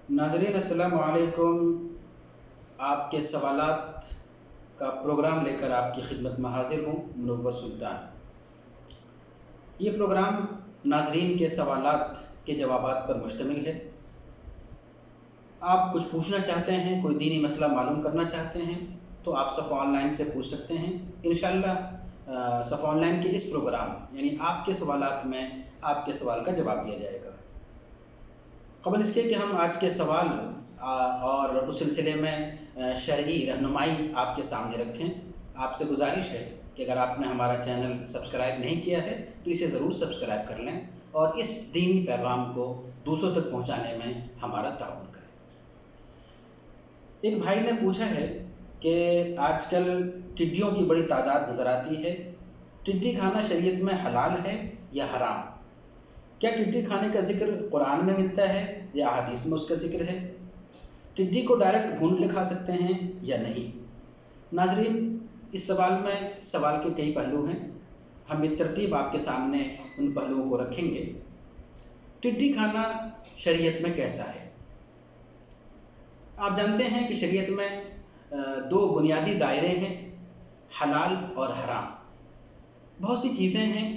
ناظرین السلام علیکم۔ آپ کے سوالات کا پروگرام لے کر آپ کی خدمت میں حاضر ہوں، منور سلطان۔ یہ پروگرام ناظرین کے سوالات کے جوابات پر مشتمل ہے۔ آپ کچھ پوچھنا چاہتے ہیں، کوئی دینی مسئلہ معلوم کرنا چاہتے ہیں تو آپ صفحہ آن لائن سے پوچھ سکتے ہیں۔ انشاءاللہ صفحہ آن لائن کے اس پروگرام یعنی آپ کے سوالات میں آپ کے سوال کا جواب دیا جائے گا۔ قبل اس کے کہ ہم آج کے سوال اور اس سلسلے میں شرعی رہنمائی آپ کے سامنے رکھیں، آپ سے گزارش ہے کہ اگر آپ نے ہمارا چینل سبسکرائب نہیں کیا ہے تو اسے ضرور سبسکرائب کر لیں اور اس دینی پیغام کو دوسروں تک پہنچانے میں ہمارا تعاون کریں۔ ایک بھائی نے پوچھا ہے کہ آج کل ٹڈیوں کی بڑی تعداد نظر آتی ہے، ٹڈی کھانا شریعت میں حلال ہے یا حرام؟ کیا ٹڈی کھانے کا ذکر قرآن میں ملتا ہے یا احادیث میں اس کا ذکر ہے؟ ٹڈی کو ڈائریکٹ بھون کے کھا سکتے ہیں یا نہیں؟ ناظرین، اس سوال کے کئی پہلو ہیں، ہم بالترتیب آپ کے سامنے ان پہلوؤں کو رکھیں گے۔ ٹڈی کھانا شریعت میں کیسا ہے؟ آپ جانتے ہیں کہ شریعت میں دو بنیادی دائرے ہیں، حلال اور حرام۔ بہت سی چیزیں ہیں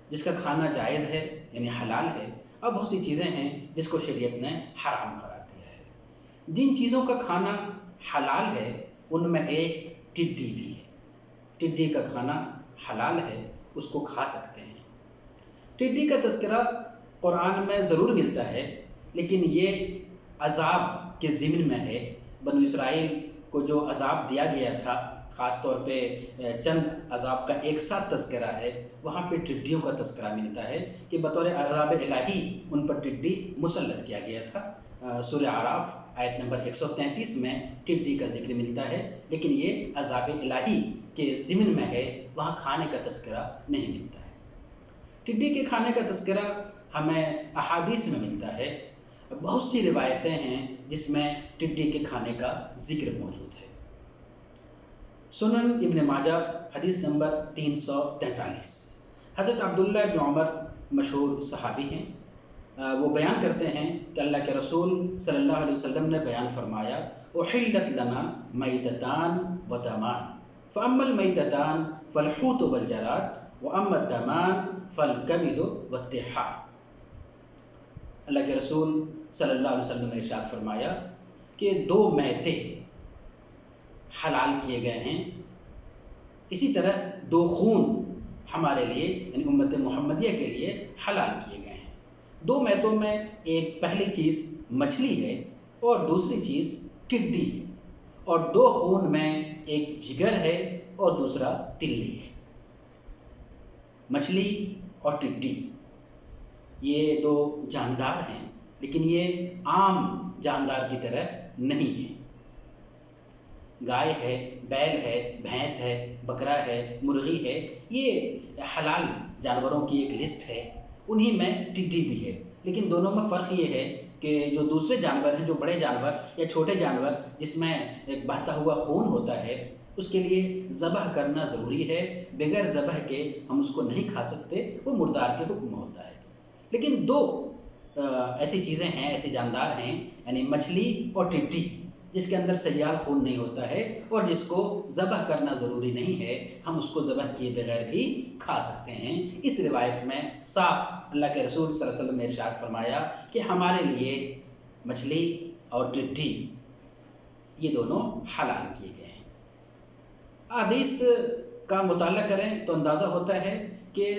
جس کا کھانا جائز ہے یعنی حلال ہے، اور بہت سی چیزیں ہیں جس کو شریعت نے حرام قرار دیا ہے۔ جن چیزوں کا کھانا حلال ہے ان میں ایک ٹڈی بھی ہے۔ ٹڈی کا کھانا حلال ہے، اس کو کھا سکتے ہیں۔ ٹڈی کا تذکرہ قرآن میں ضرور ملتا ہے، لیکن یہ عذاب کے ضمن میں ہے۔ بنو اسرائیل کو جو عذاب دیا گیا تھا، خاص طور پہ چند عذاب کا ایک ساتھ تذکرہ ہے، وہاں پہ ٹڈیوں کا تذکرہ ملتا ہے کہ بطور عذاب الہی ان پر ٹڈی مسلط کیا گیا تھا۔ سورہ اعراف آیت نمبر 133 میں ٹڈی کا ذکر ملتا ہے، لیکن یہ عذاب الہی کے ضمن میں ہے، وہاں کھانے کا تذکرہ نہیں ملتا ہے۔ ٹڈی کے کھانے کا تذکرہ ہمیں احادیث میں ملتا ہے، بہت سی روایتیں ہیں جس میں ٹڈی کے کھانے کا ذکر موجود ہے۔ سنن ابن ماجہ حدیث نمبر 343، حضرت عبداللہ ابن عمر مشہور صحابی ہیں، وہ بیان کرتے ہیں کہ اللہ کے رسول صلی اللہ علیہ وسلم نے بیان فرمایا، احلت لنا میتتان و دمان فاما المیتتان فالحوت والجراد واما الدمان فالکبد والطحال۔ اللہ کے رسول صلی اللہ علیہ وسلم نے ارشاد فرمایا کہ دو میتے حلال کیے گئے ہیں، اسی طرح دو خون ہمارے لیے یعنی امت محمدیہ کے لیے حلال کیے گئے ہیں۔ دو میتوں میں ایک پہلی چیز مچھلی ہے اور دوسری چیز ٹڈی ہے، اور دو خون میں ایک جگر ہے اور دوسرا تلی ہے۔ مچھلی اور ٹڈی یہ دو جاندار ہیں، لیکن یہ عام جاندار کی طرح نہیں ہیں۔ گائے ہے، بیل ہے، بھینس ہے، بکرا ہے، مرغی ہے، یہ حلال جانوروں کی ایک لسٹ ہے، انہی میں ٹڈی بھی ہے۔ لیکن دونوں میں فرق یہ ہے کہ جو دوسرے جانور ہیں، جو بڑے جانور یا چھوٹے جانور جس میں ایک بہتا ہوا خون ہوتا ہے، اس کے لیے ذبح کرنا ضروری ہے، بغیر ذبح کے ہم اس کو نہیں کھا سکتے، وہ مردار کے حکم ہوتا ہے۔ لیکن دو ایسی چیزیں ہیں، ایسے جاندار ہیں، یعنی مچھلی اور ٹڈی، جس کے اندر سیال خون نہیں ہوتا ہے اور جس کو ذبح کرنا ضروری نہیں ہے، ہم اس کو ذبح کیے بغیر بھی کھا سکتے ہیں۔ اس روایت میں صاف اللہ کے رسول صلی اللہ علیہ وسلم نے ارشاد فرمایا کہ ہمارے لیے مچھلی اور ٹڈی یہ دونوں حلال کیے گئے ہیں۔ حدیث کا مطالعہ کریں تو اندازہ ہوتا ہے کہ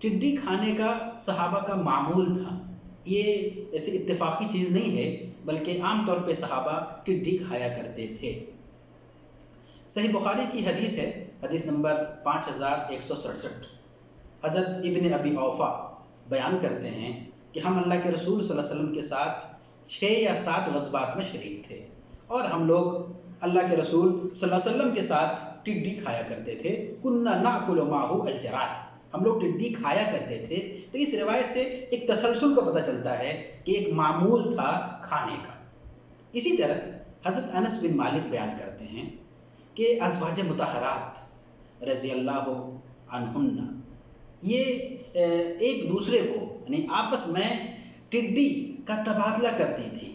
ٹڈی کھانے کا صحابہ کا معمول تھا، یہ ایسی اتفاقی چیز نہیں ہے، بلکہ عام طور پہ صحابہ ٹڈی کھایا کرتے تھے۔ صحیح بخاری کی حدیث ہے، حدیث نمبر 5167، حضرت ابن ابی اوفا بیان کرتے ہیں کہ ہم اللہ کے رسول صلی اللہ علیہ وسلم کے ساتھ 6 یا 7 غزوات میں شریک تھے، اور ہم لوگ اللہ کے رسول صلی اللہ علیہ وسلم کے ساتھ ٹڈی کھایا کرتے تھے۔ کننا ناکل معہ الجراد، ہم لوگ ٹڈی کھایا کرتے تھے۔ تو اس روایت سے ایک تسلسل کا پتہ چلتا ہے کہ ایک معمول تھا کھانے کا۔ اسی طرح حضرت انس بن مالک بیان کرتے ہیں کہ ازواج مطہرات رضی اللہ عنہن یہ ایک دوسرے کو یعنی آپس میں ٹڈی کا تبادلہ کرتی تھی،